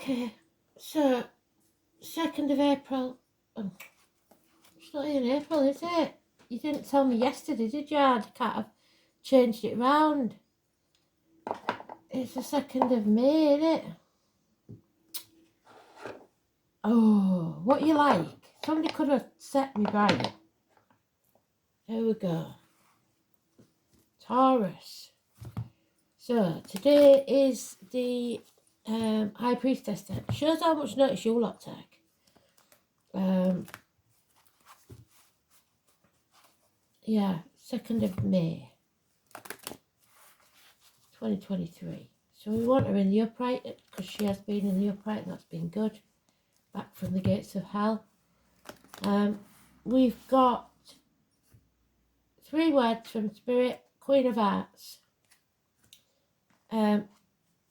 Okay, so 2nd of April. It's not even April, is it? You didn't tell me yesterday, did you? I can't have changed it round. It's the 2nd of May, isn't it? Oh, what you like? Somebody could have set me right. Here we go. Taurus. So today is the High Priestess deck. Shows how much notice you lot take. Yeah, 2nd of May 2023. So we want her in the upright because she has been in the upright and that's been good. Back from the gates of hell. We've got 3 words from Spirit. Queen of Hearts.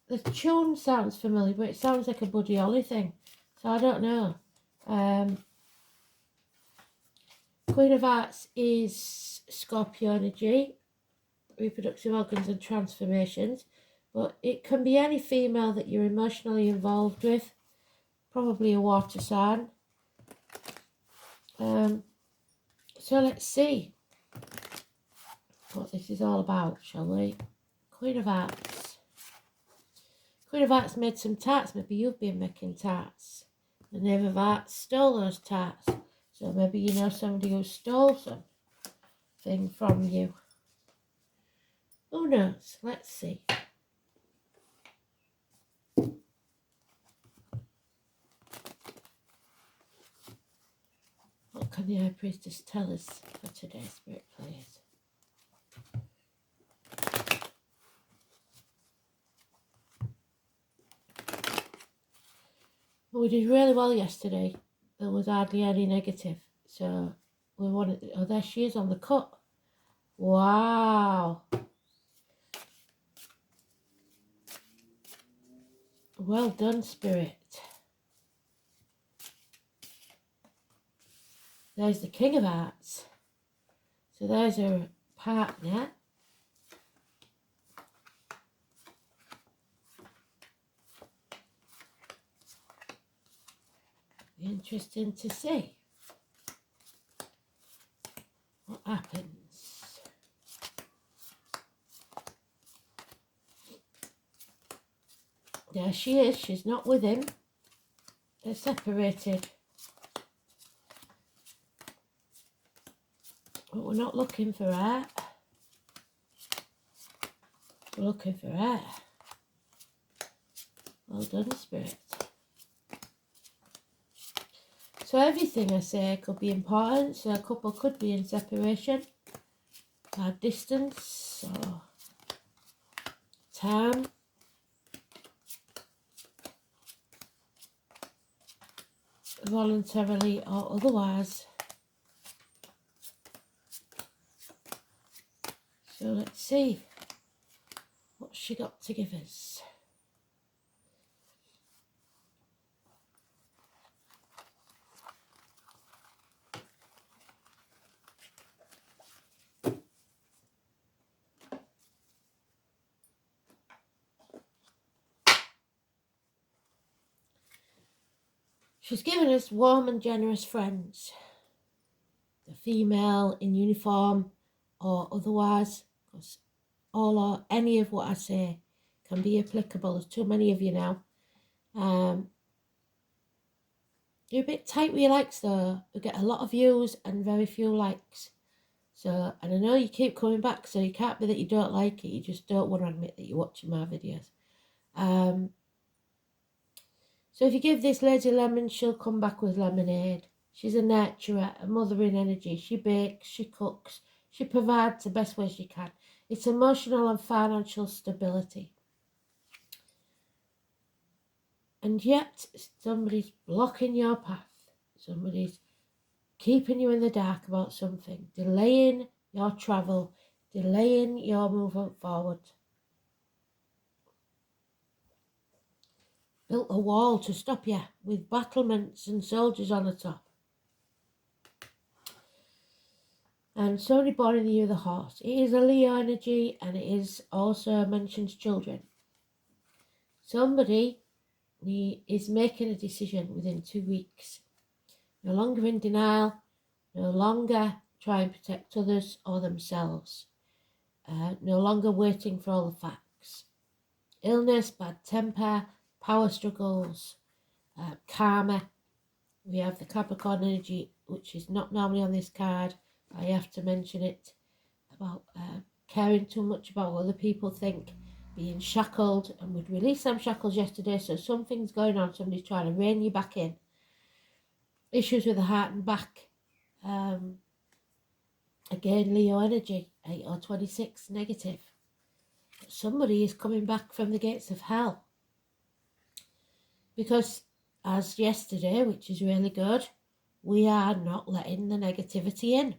The tune sounds familiar, but it sounds like a Buddy Holly thing. So I don't know. Queen of Hearts is Scorpio energy, reproductive organs and transformations. But it can be any female that you're emotionally involved with. Probably a water sign. So let's see what this is all about, shall we? Queen of Hearts. Queen of Hearts made some tarts. Maybe you've been making tarts. The Knave of Hearts stole those tarts. So maybe you know somebody who stole something from you. Who knows? Let's see. What can the High Priestess tell us for today, Spirit Players? Well, we did really well yesterday. There was hardly any negative. So we wanted... Oh, there she is on the cut. Wow. Well done, Spirit. There's the King of Hearts. So there's her partner. Interesting to see what happens. There she is. She's not with him. They're separated. But we're not looking for her. We're looking for her. Well done, Spirit. So everything I say could be important. So a couple could be in separation, or distance, or time. Voluntarily or otherwise. So let's see what she got to give us. She's given us warm and generous friends. The female in uniform or otherwise, because all or any of what I say can be applicable. There's too many of you now. You're a bit tight with your likes though. You get a lot of views and very few likes. So, and I know you keep coming back, so you can't be that you don't like it. You just don't want to admit that you're watching my videos. So if you give this lady lemon, she'll come back with lemonade. She's a nurturer, a mothering energy. She bakes, she cooks, she provides the best way she can. It's emotional and financial stability. And yet, somebody's blocking your path. Somebody's keeping you in the dark about something. Delaying your travel. Delaying your movement forward. Built a wall to stop you with battlements and soldiers on the top. And somebody born in the year of the horse. It is a Leo energy and it is also mentions children. Somebody He is making a decision within 2 weeks. No longer in denial, no longer trying to protect others or themselves, no longer waiting for all the facts. Illness, bad temper, power struggles, karma. We have the Capricorn energy, which is not normally on this card. I have to mention it, about caring too much about what other people think, being shackled, and we'd released them shackles yesterday, so something's going on, somebody's trying to rein you back in. Issues with the heart and back. Again, Leo energy, 8 or 26, negative. But somebody is coming back from the gates of hell. Because, as yesterday, which is really good, we are not letting the negativity in.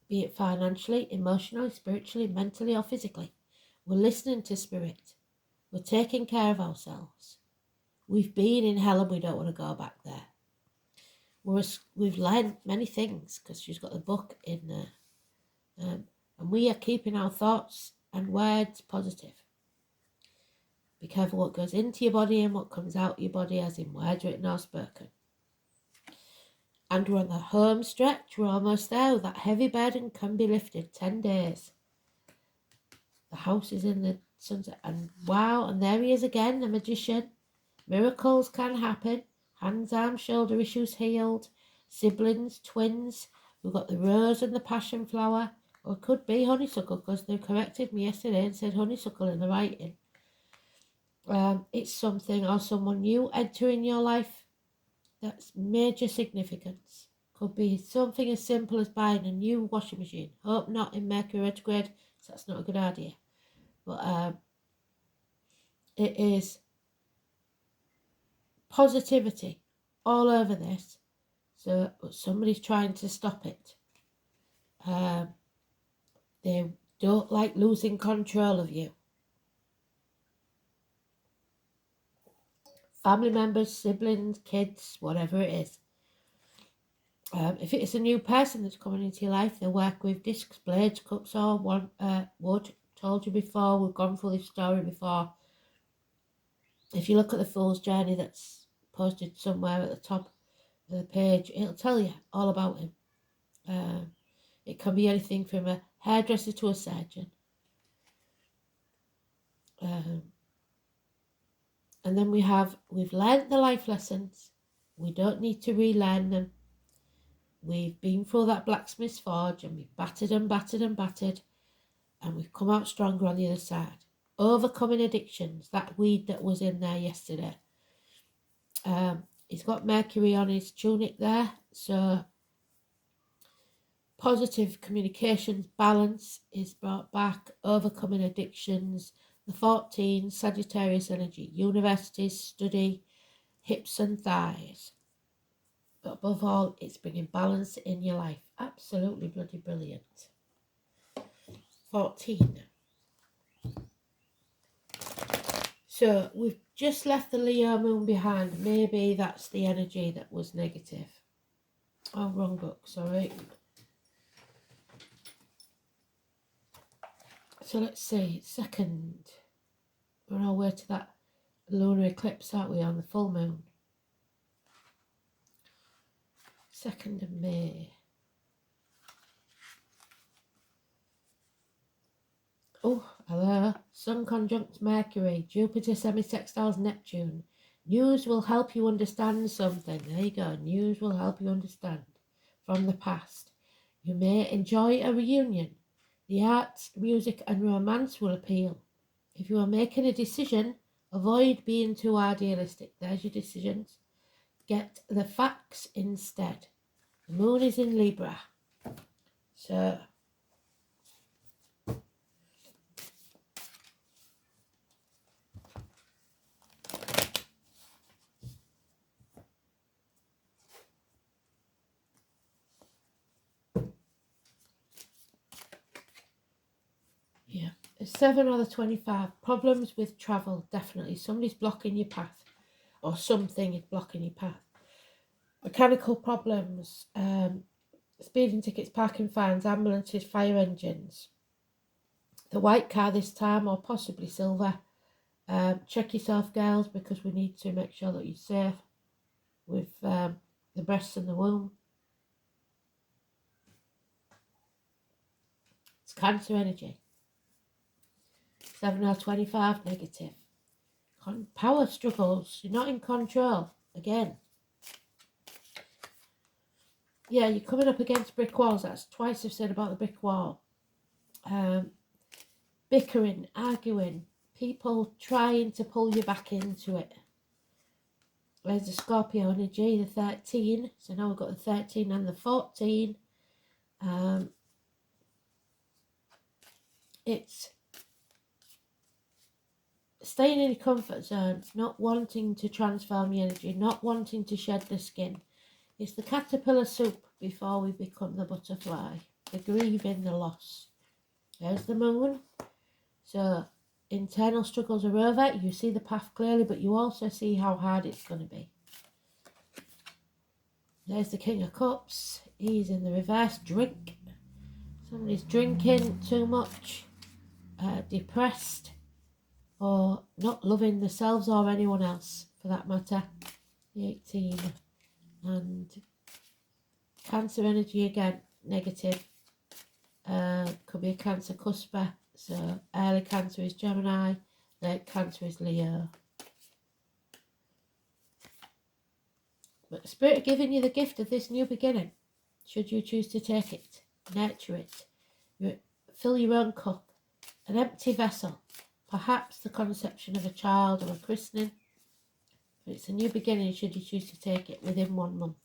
Be it financially, emotionally, spiritually, mentally, or physically. We're listening to spirit. We're taking care of ourselves. We've been in hell and we don't want to go back there. We've learned many things, because she's got the book in there. And we are keeping our thoughts and words positive. Be careful what goes into your body and what comes out your body, as in words written or spoken. And we're on the home stretch. We're almost there. That heavy burden can be lifted. 10 days. The house is in the sunset. And wow, and there he is again, the magician. Miracles can happen. Hands, arms, shoulder issues healed. Siblings, twins. We've got the rose and the passion flower. Or it could be honeysuckle, because they corrected me yesterday and said honeysuckle in the writing. It's something or someone new entering your life. That's major significance. Could be something as simple as buying a new washing machine. Hope not in Mercury retrograde, so that's not a good idea. But it is positivity all over this. So somebody's trying to stop it. They don't like losing control of you. Family members, siblings, kids, whatever it is. If it's a new person that's coming into your life, they work with discs, blades, cups, or wood. Told you before, we've gone through this story before. If you look at the Fool's Journey that's posted somewhere at the top of the page, it'll tell you all about him. It can be anything from a hairdresser to a surgeon. And then we've learned the life lessons. We don't need to relearn them. We've been through that blacksmith's forge and we've battered and battered and battered, and we've come out stronger on the other side. Overcoming addictions, that weed that was in there yesterday. He's got Mercury on his tunic there, so positive communications, balance is brought back, overcoming addictions. The 14, Sagittarius energy, universities, study, hips and thighs. But above all, it's bringing balance in your life. Absolutely bloody brilliant. 14. So we've just left the Leo moon behind. Maybe that's the energy that was negative. Oh, wrong book, sorry. So let's see, second. We're on our way to that lunar eclipse, aren't we, on the full moon? 2nd of May. Oh, hello. Sun conjunct Mercury. Jupiter semi-sextiles Neptune. News will help you understand something. There you go. News will help you understand from the past. You may enjoy a reunion. The arts, music and romance will appeal. If you are making a decision, avoid being too idealistic. There's your decisions. Get the facts instead. The moon is in Libra. So yeah, the 7 or the 25. Problems with travel, definitely. Somebody's blocking your path, or something is blocking your path. Mechanical problems, speeding tickets, parking fines, ambulances, fire engines. The white car this time, or possibly silver. Check yourself, girls, because we need to make sure that you're safe with the breasts and the womb. It's Cancer energy. 7 or 25, negative. Power struggles. You're not in control. Again. Yeah, you're coming up against brick walls. That's twice I've said about the brick wall. Bickering, arguing, people trying to pull you back into it. There's the Scorpio energy, the 13. So now we've got the 13 and the 14. It's staying in your comfort zone, not wanting to transform your energy, not wanting to shed the skin. It's the caterpillar soup before we become the butterfly. The grieving, the loss. There's the moon. So internal struggles are over. You see the path clearly, but you also see how hard it's going to be. There's the King of Cups. He's in the reverse. Drink. Somebody's drinking too much, depressed, or not loving themselves or anyone else for that matter. The 18. And Cancer energy again, negative. Could be a Cancer cusper. So early Cancer is Gemini, late Cancer is Leo. But the Spirit giving you the gift of this new beginning, should you choose to take it, nurture it, fill your own cup, an empty vessel, perhaps the conception of a child or a christening. But it's a new beginning should you choose to take it within 1 month.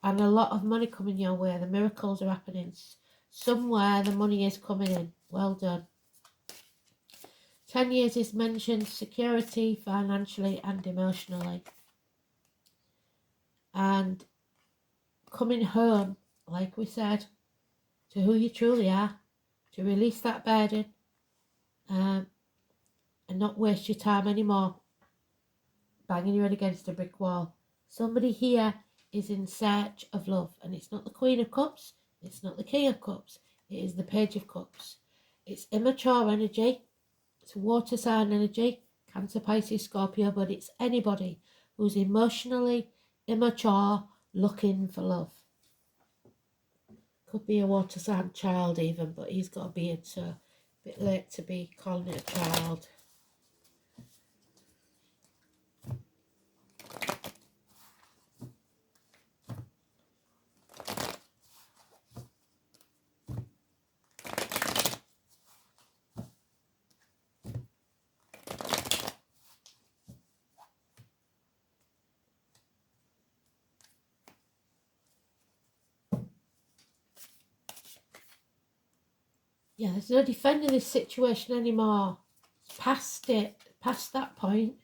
And a lot of money coming your way. The miracles are happening. Somewhere the money is coming in. Well done. 10 years is mentioned, security financially and emotionally. And coming home, like we said, to who you truly are, to release that burden and not waste your time anymore banging your head against a brick wall. Somebody here is in search of love, and it's not the Queen of Cups, it's not the King of Cups, it is the Page of Cups. It's immature energy, it's water sign energy, Cancer, Pisces, Scorpio, but it's anybody who's emotionally immature looking for love. Could be a water sign child even, but he's got a beard, so a bit late to be calling it a child. Yeah, there's no defending this situation anymore. It's past it, past that point.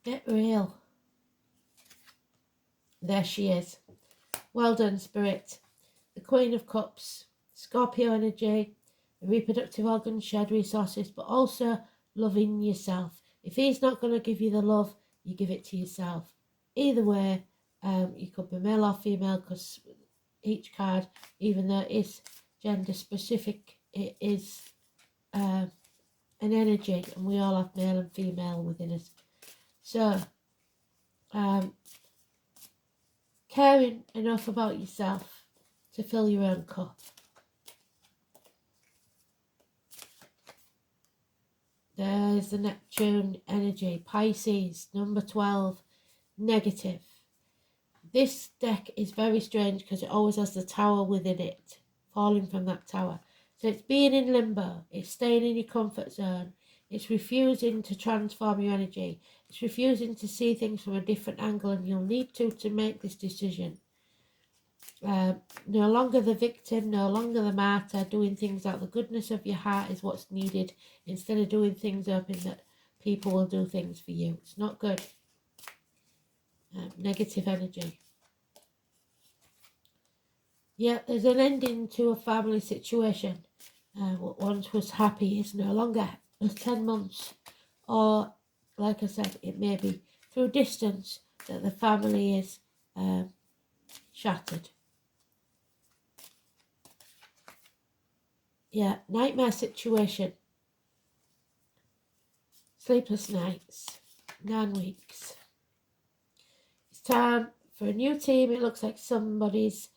Get real. There she is. Well done, Spirit. The Queen of Cups, Scorpio energy, the reproductive organs, shared resources, but also loving yourself. If he's not going to give you the love, you give it to yourself. Either way, you could be male or female, because each card, even though it is gender specific, it is an energy, and we all have male and female within us. So caring enough about yourself to fill your own cup. There's the Neptune energy. Pisces, number 12, negative. This deck is very strange because it always has the tower within it, falling from that tower. So it's being in limbo, it's staying in your comfort zone, it's refusing to transform your energy, it's refusing to see things from a different angle, and you'll need to make this decision. No longer the victim, no longer the martyr, doing things out of the goodness of your heart is what's needed, instead of doing things hoping that people will do things for you. It's not good. Negative energy. Yeah, there's an ending to a family situation. What once was happy is no longer. 10 months, or like I said, it may be through distance that the family is shattered. Yeah, nightmare situation. Sleepless nights. 9 weeks. It's time for a new team. It looks like somebody's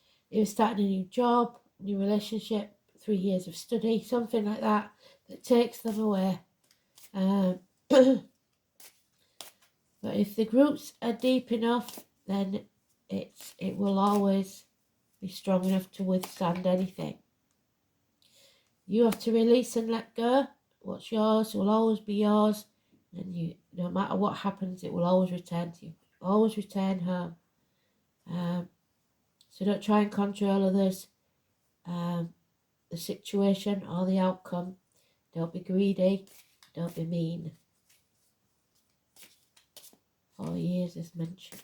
starting a new job, new relationship, 3 years of study, something like that takes them away. But if the roots are deep enough, then it will always be strong enough to withstand anything. You have to release and let go. What's yours will always be yours, and you, no matter what happens, it will always return to you. Always return home. So don't try and control others, the situation or the outcome. Don't be greedy. Don't be mean. 4 years is mentioned.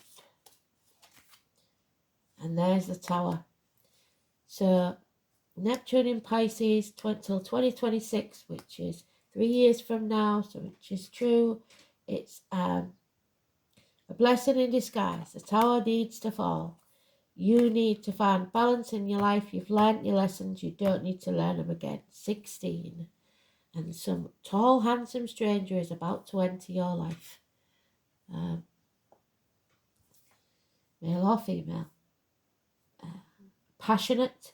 And there's the Tower. So Neptune in Pisces till 2026, which is 3 years from now, so which is true. It's a blessing in disguise. The Tower needs to fall. You need to find balance in your life. You've learnt your lessons. You don't need to learn them again. 16. And some tall, handsome stranger is about to enter your life. Male or female. Passionate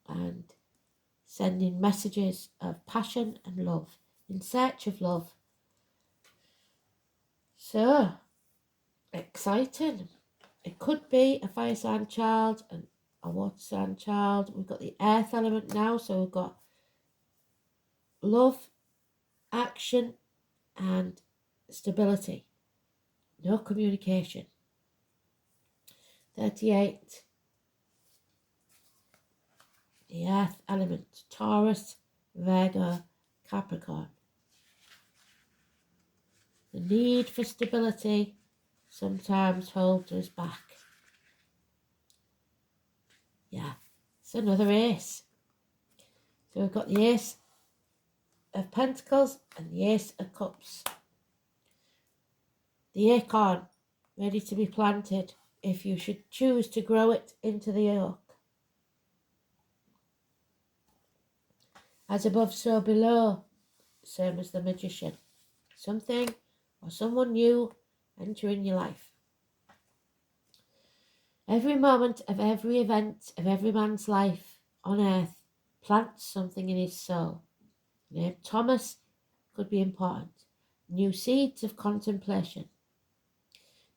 and sending messages of passion and love, in search of love. So, exciting. It could be a fire sign child and a water sign child. We've got the earth element now, so we've got love, action, and stability. No communication. 38. The earth element, Taurus, Virgo, Capricorn. The need for stability sometimes holds us back. Yeah, it's another ace. So we've got the Ace of Pentacles and the Ace of Cups. The acorn, ready to be planted if you should choose to grow it into the oak. As above, so below, same as the Magician. Something or someone new entering your life. Every moment of every event of every man's life on earth plants something in his soul. The name Thomas could be important. New seeds of contemplation.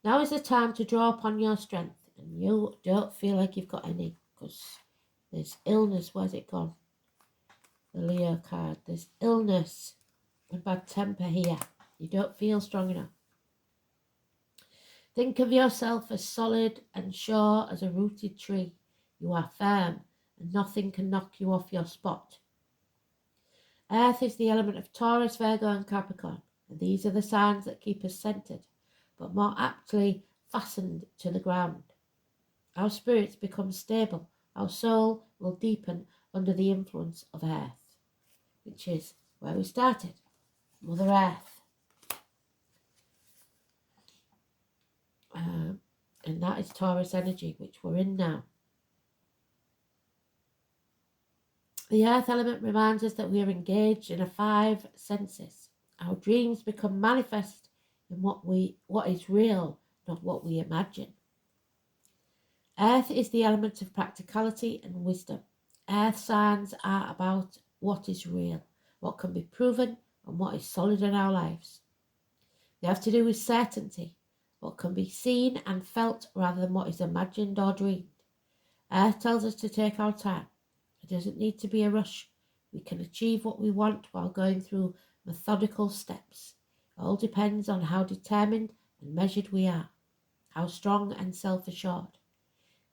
Now is the time to draw upon your strength, and you don't feel like you've got any, because there's illness. Where's it gone? The Leo card. There's illness and bad temper here. You don't feel strong enough. Think of yourself as solid and sure as a rooted tree. You are firm, and nothing can knock you off your spot. Earth is the element of Taurus, Virgo, and Capricorn, and these are the signs that keep us centered, but more aptly fastened to the ground. Our spirits become stable. Our soul will deepen under the influence of Earth, which is where we started, Mother Earth. And that is Taurus energy, which we're in now. The earth element reminds us that we are engaged in 5 senses. Our dreams become manifest in what is real, not what we imagine. Earth is the element of practicality and wisdom. Earth signs are about what is real, what can be proven, and what is solid in our lives. They have to do with certainty, what can be seen and felt rather than what is imagined or dreamed. Earth tells us to take our time. It doesn't need to be a rush. We can achieve what we want while going through methodical steps. It all depends on how determined and measured we are, how strong and self-assured.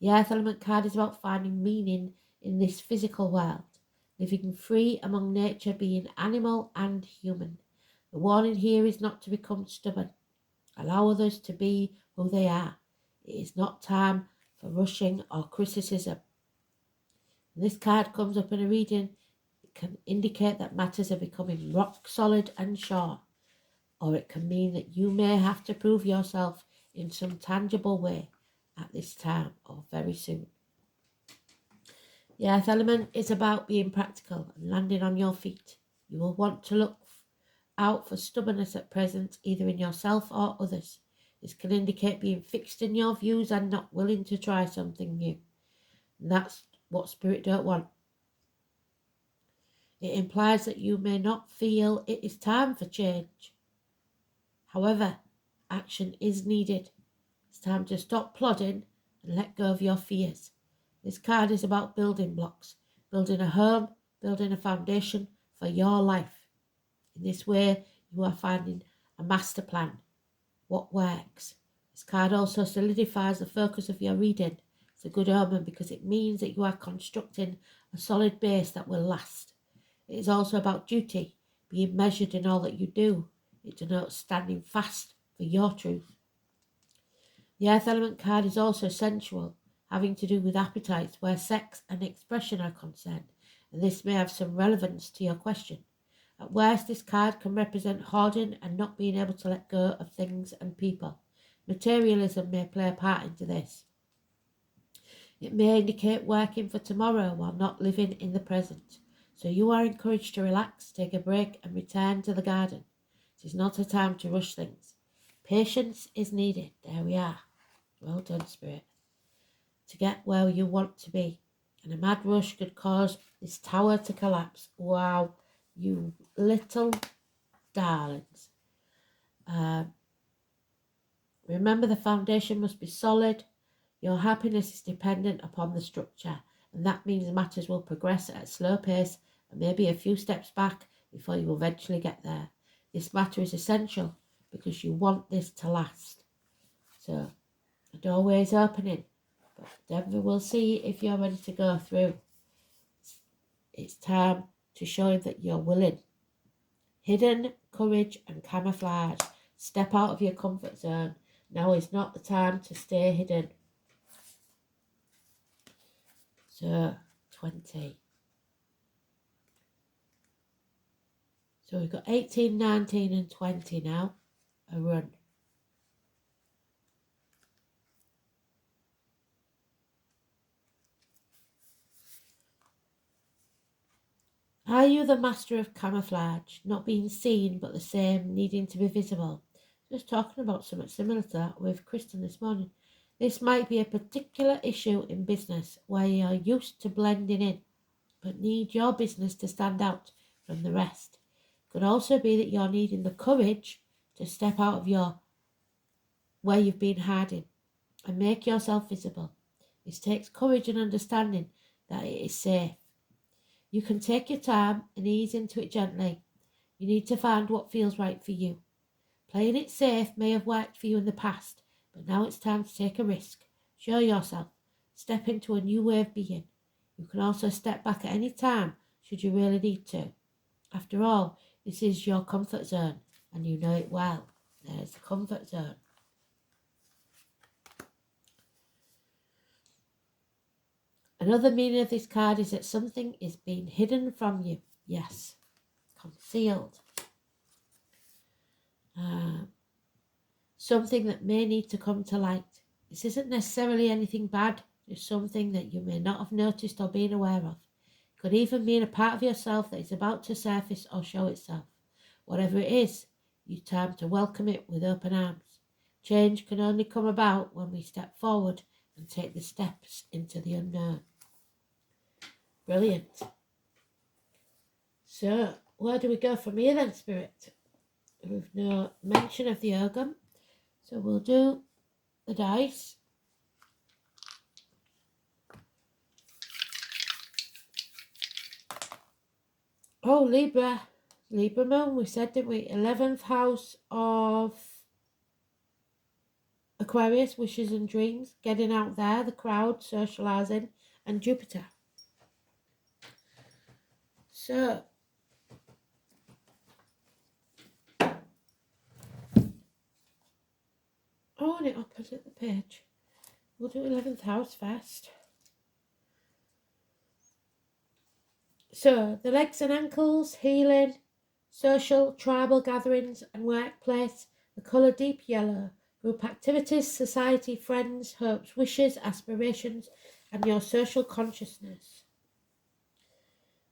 The earth element card is about finding meaning in this physical world, living free among nature, being animal and human. The warning here is not to become stubborn. Allow others to be who they are. It is not time for rushing or criticism. When this card comes up in a reading, it can indicate that matters are becoming rock solid and sure, or it can mean that you may have to prove yourself in some tangible way at this time or very soon. The earth element is about being practical and landing on your feet. You will want to look out for stubbornness at present, either in yourself or others. This can indicate being fixed in your views and not willing to try something new. And that's what Spirit don't want. It implies that you may not feel it is time for change. However, action is needed. It's time to stop plodding and let go of your fears. This card is about building blocks, building a home, building a foundation for your life. In this way, you are finding a master plan, what works. This card also solidifies the focus of your reading. It's a good omen because it means that you are constructing a solid base that will last. It is also about duty, being measured in all that you do. It denotes standing fast for your truth. The Earth Element card is also sensual, having to do with appetites where sex and expression are concerned, and this may have some relevance to your question. At worst, this card can represent hoarding and not being able to let go of things and people. Materialism may play a part into this. It may indicate working for tomorrow while not living in the present. So you are encouraged to relax, take a break and return to the garden. It is not a time to rush things. Patience is needed. There we are. Well done, Spirit. To get where you want to be. And a mad rush could cause this tower to collapse. Wow, you little darlings. Remember, the foundation must be solid. Your happiness is dependent upon the structure, and that means matters will progress at a slow pace and maybe a few steps back before you eventually get there. This matter is essential because you want this to last. So, the doorway is opening, but Denver will see if you're ready to go through. It's time to show that you're willing. Hidden courage and camouflage. Step out of your comfort zone. Now is not the time to stay hidden. So, 20. So we've got 18, 19 and 20 now. A run. Are you the master of camouflage? Not being seen but the same, needing to be visible. Just talking about something similar to that with Kristen this morning. This might be a particular issue in business where you're used to blending in but need your business to stand out from the rest. It could also be that you're needing the courage to step out of where you've been hiding and make yourself visible. This takes courage and understanding that it is safe. You can take your time and ease into it gently. You need to find what feels right for you. Playing it safe may have worked for you in the past, but now it's time to take a risk. Show yourself. Step into a new way of being. You can also step back at any time should you really need to. After all, this is your comfort zone and you know it well. There's the comfort zone. Another meaning of this card is that something is being hidden from you. Yes, concealed. Something that may need to come to light. This isn't necessarily anything bad, just something that you may not have noticed or been aware of. It could even mean a part of yourself that is about to surface or show itself. Whatever it is, you time to welcome it with open arms. Change can only come about when we step forward and take the steps into the unknown. Brilliant. So, where do we go from here then, Spirit? We've no mention of the Ogum. So we'll do the dice. Oh, Libra. Libra moon, we said, didn't we? 11th house of Aquarius, wishes and dreams. Getting out there, the crowd, socialising, and Jupiter. So, oh, and it opposite the page. We'll do 11th house first. So, the legs and ankles, healing, social, tribal gatherings and workplace. The colour deep yellow. Group activities, society, friends, hopes, wishes, aspirations and your social consciousness.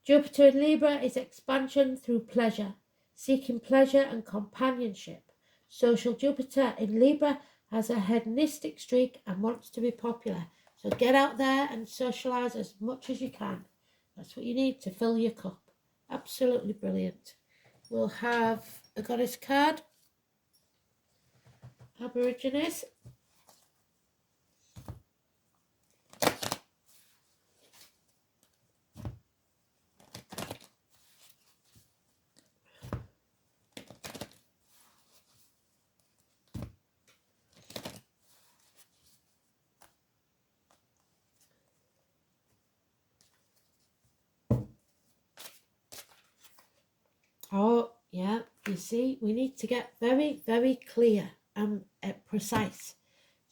Jupiter in Libra is expansion through pleasure. seeking pleasure and companionship. Social Jupiter in Libra has a hedonistic streak and wants to be popular. So get out there and socialise as much as you can. That's what you need to fill your cup. Absolutely brilliant. We'll have a goddess card. Aborigines. Oh, yeah, you see, we need to get very, very clear and precise.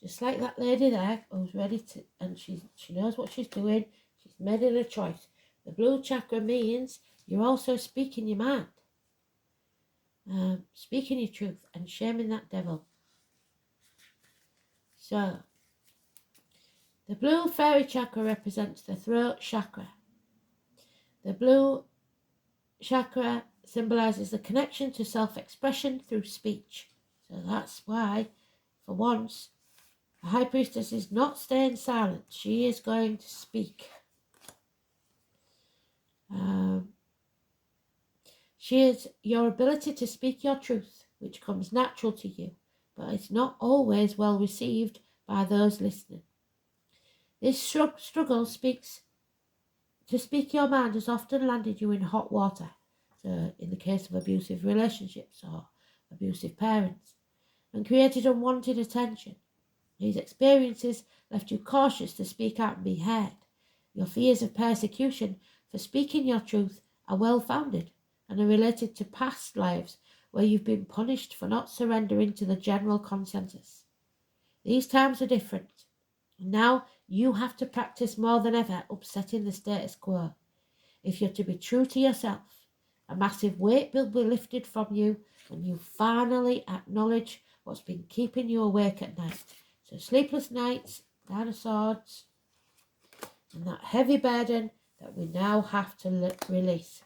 Just like that lady there who's ready to, and she knows what she's doing. She's made it a choice. The blue chakra means you're also speaking your mind, speaking your truth and shaming that devil. So, the blue fairy chakra represents the throat chakra. The blue chakra symbolises the connection to self-expression through speech. So that's why, for once, the High Priestess is not staying silent. She is going to speak. She is your ability to speak your truth, which comes natural to you, but it's not always well received by those listening. This struggle to speak your mind has often landed you in hot water. So in the case of abusive relationships or abusive parents, and created unwanted attention. These experiences left you cautious to speak out and be heard. Your fears of persecution for speaking your truth are well-founded and are related to past lives where you've been punished for not surrendering to the general consensus. These times are different. Now you have to practice more than ever upsetting the status quo. If you're to be true to yourself, a massive weight will be lifted from you when you finally acknowledge what's been keeping you awake at night. So sleepless nights, Nine of Swords, and that heavy burden that we now have to release.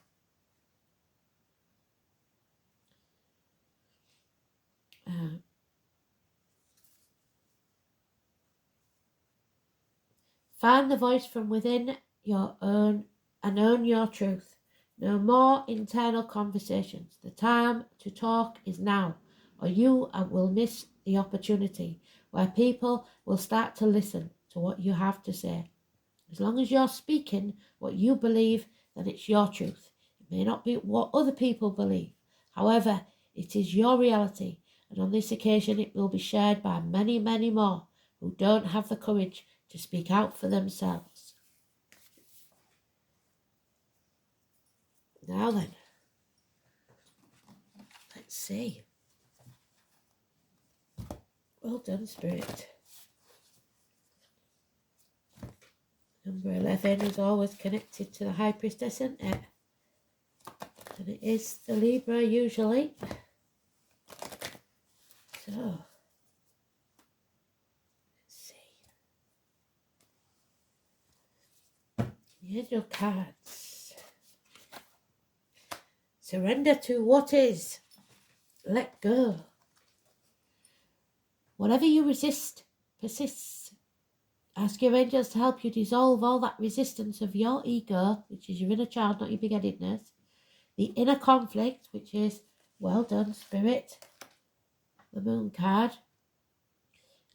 Find the voice from within your own and own your truth. No more internal conversations. The time to talk is now, or you will miss the opportunity where people will start to listen to what you have to say. As long as you're speaking what you believe, then it's your truth. It may not be what other people believe. However, it is your reality, and on this occasion it will be shared by many, many more who don't have the courage to speak out for themselves. Now then, let's see. Well done, Spirit. Number 11 is always connected to the High Priestess, isn't it? And it is the Libra usually. So, let's see. The angel cards. Surrender to what is. Let go. Whatever you resist persists. Ask your angels to help you dissolve all that resistance of your ego, which is your inner child, not your big-headedness. The inner conflict, which is, well done, Spirit, the Moon card.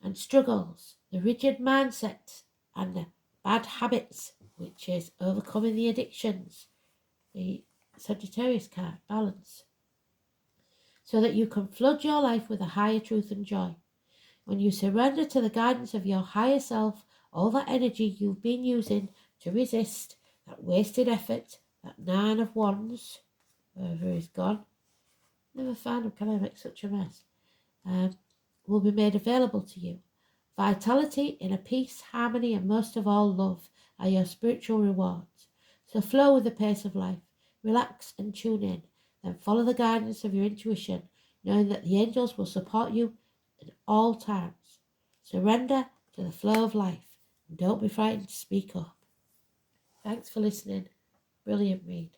And struggles, the rigid mindset and the bad habits, which is overcoming the addictions. The Sagittarius card, balance. So that you can flood your life with a higher truth and joy. When you surrender to the guidance of your higher self, all that energy you've been using to resist, that wasted effort, that Nine of Wands, wherever he's gone, never found him, can I make such a mess, will be made available to you. Vitality, inner peace, harmony, and most of all love are your spiritual rewards. So flow with the pace of life, relax and tune in, then follow the guidance of your intuition, knowing that the angels will support you at all times. Surrender to the flow of life and don't be frightened to speak up. Thanks for listening. Brilliant read.